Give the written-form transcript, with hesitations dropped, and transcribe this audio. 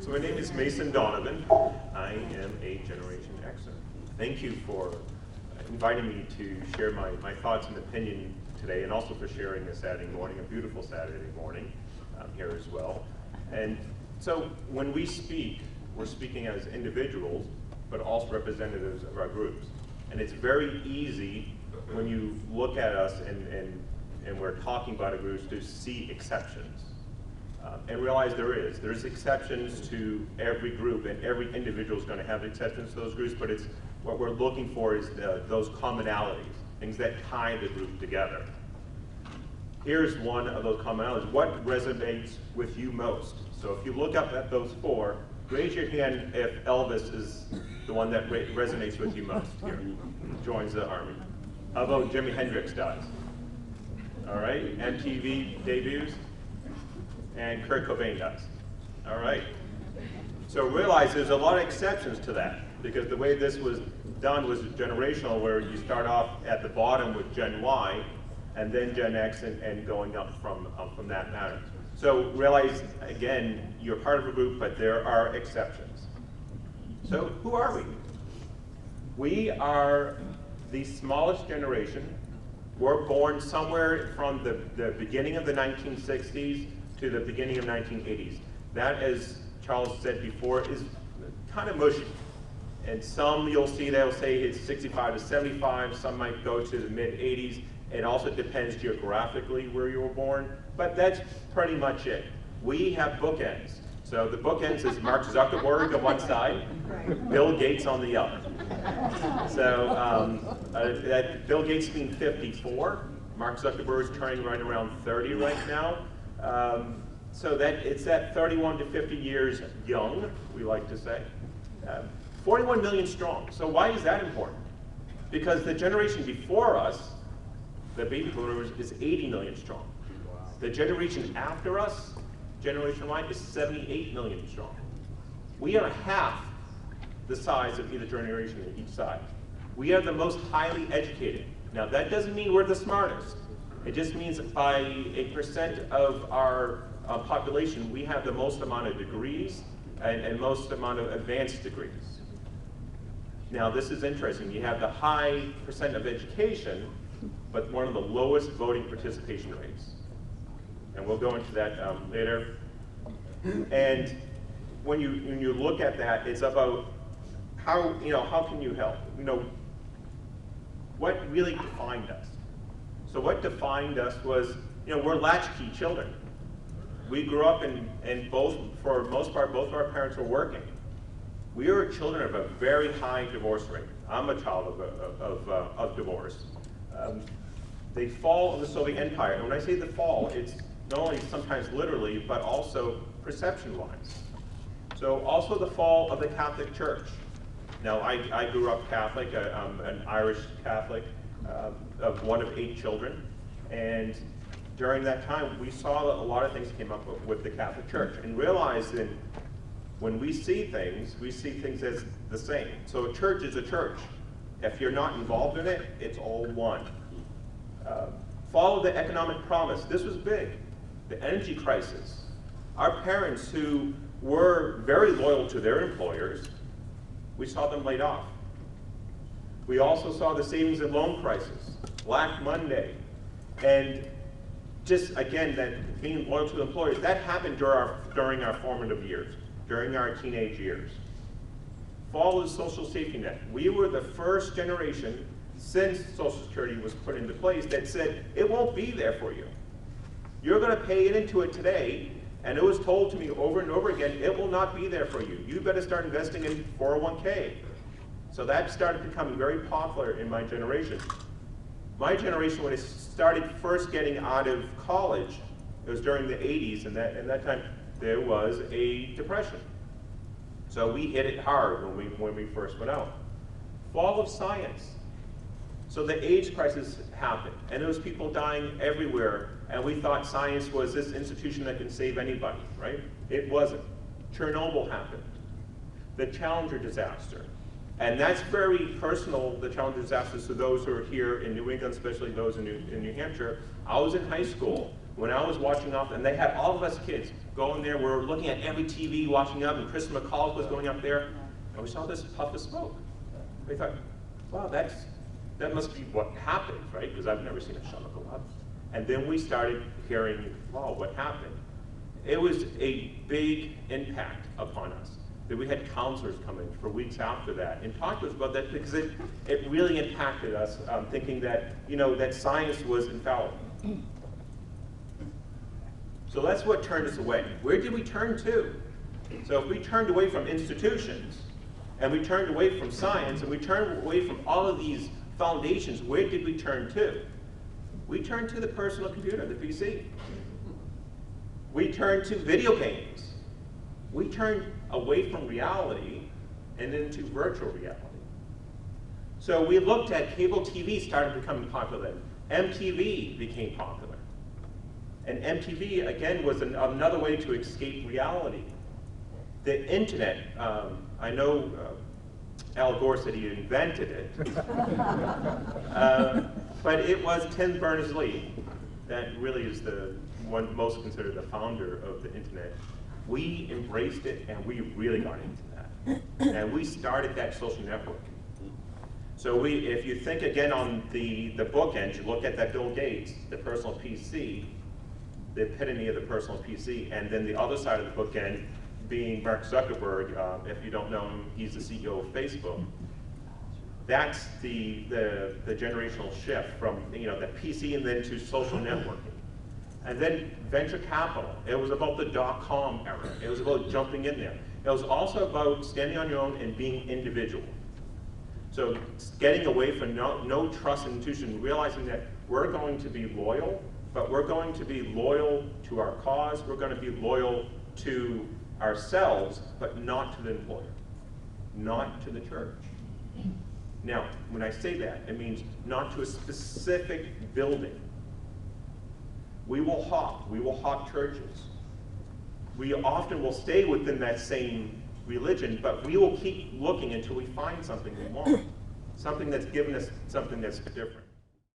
So my name is Mason Donovan. I am a Generation Xer. Thank you for inviting me to share my thoughts and opinion today, and also for sharing a Saturday morning, a beautiful Saturday morning here as well. And so when we speak, we're speaking as individuals, but also representatives of our groups. And it's very easy when you look at us and we're talking about a group to see exceptions. And realize there's exceptions to every group, and every individual is going to have exceptions to those groups, but it's what we're looking for is those commonalities, things that tie the group together. Here's one of those commonalities. What resonates with you most? So if you look up at those four, raise your hand if Elvis is the one that resonates with you most here, joins the army. How about Jimi Hendrix does? All right, MTV debuts? And Kurt Cobain does. All right. So realize there's a lot of exceptions to that, because the way this was done was generational, where you start off at the bottom with Gen Y, and then Gen X, and going up from that matter. So realize, again, you're part of a group, but there are exceptions. So who are we? We are the smallest generation. We're born somewhere from the beginning of the 1960s to the beginning of 1980s. That, as Charles said before, is kind of mushy. And some you'll see, they'll say it's 65 to 75, some might go to the mid-80s. It also depends geographically where you were born, but that's pretty much it. We have bookends. So the bookends is Mark Zuckerberg on one side, Bill Gates on the other. So Bill Gates being 54, Mark Zuckerberg's turning right around 30 right now. So that it's that 31 to 50 years young, we like to say. 41 million strong. So why is that important? Because the generation before us, the baby boomers, is 80 million strong. The generation after us, Generation Y, is 78 million strong. We are half the size of either generation on each side. We are the most highly educated. Now that doesn't mean we're the smartest. It just means by a percent of our population, we have the most amount of degrees and most amount of advanced degrees. Now this is interesting. You have the high percent of education, but one of the lowest voting participation rates. And we'll go into that later. And when you look at that, it's about how can you help? What really defined us? So what defined us was, we're latchkey children. We grew up and for the most part, both of our parents were working. We were children of a very high divorce rate. I'm a child of divorce. The fall of the Soviet Empire, and when I say the fall, it's not only sometimes literally, but also perception-wise. So also the fall of the Catholic Church. Now I grew up Catholic, an Irish Catholic, of one of 8 children, and during that time we saw that a lot of things came up with the Catholic Church, and realized that when we see things as the same. So a church is a church. If you're not involved in it, it's all one. Follow the economic promise. This was big. The energy crisis. Our parents, who were very loyal to their employers, we saw them laid off. We also saw the savings and loan crisis, Black Monday, and just again, that being loyal to the employers, that happened during our formative years, during our teenage years. Fall of the social safety net. We were the first generation since Social Security was put into place that said, it won't be there for you. You're going to pay into it today, and it was told to me over and over again, it will not be there for you. You better start investing in 401k. So that started becoming very popular in my generation. My generation, when it started first getting out of college, it was during the 80s, and that time there was a depression. So we hit it hard when we first went out. Fall of science. So the AIDS crisis happened, and there was people dying everywhere, and we thought science was this institution that can save anybody, right? It wasn't. Chernobyl happened. The Challenger disaster. And that's very personal, the Challenger disasters, to those who are here in New England, especially those in New Hampshire. I was in high school when I was watching off, and they had all of us kids going there, we're looking at every TV, watching up, and Chris McCall was going up there, and we saw this puff of smoke. We thought, wow, that must be what happens, right? Because I've never seen a shuttle go up. And then we started hearing, wow, what happened? It was a big impact upon us. That we had counselors come in for weeks after that and talk to us about that, because it really impacted us, thinking that, that science was infallible. So that's what turned us away. Where did we turn to? So if we turned away from institutions, and we turned away from science, and we turned away from all of these foundations, where did we turn to? We turned to the personal computer, the PC. We turned to video games. We turned away from reality and into virtual reality. So we looked at cable TV started becoming popular. MTV became popular. And MTV, again, was another way to escape reality. The internet, I know Al Gore said he invented it, but it was Tim Berners-Lee that really is the one most considered the founder of the internet. We embraced it and we really got into that. And we started that social network. So if you think again on the bookend, you look at that Bill Gates, the personal PC, the epitome of the personal PC, and then the other side of the bookend being Mark Zuckerberg. If you don't know him, he's the CEO of Facebook. That's the generational shift from the PC and then to social networking. And then venture capital. It was about the .com era. It was about jumping in there. It was also about standing on your own and being individual. So getting away from no trust institution, realizing that we're going to be loyal, but we're going to be loyal to our cause. We're going to be loyal to ourselves, but not to the employer, not to the church. Now, when I say that, it means not to a specific building. We will hawk churches. We often will stay within that same religion, but we will keep looking until we find something we want, something that's given us something that's different.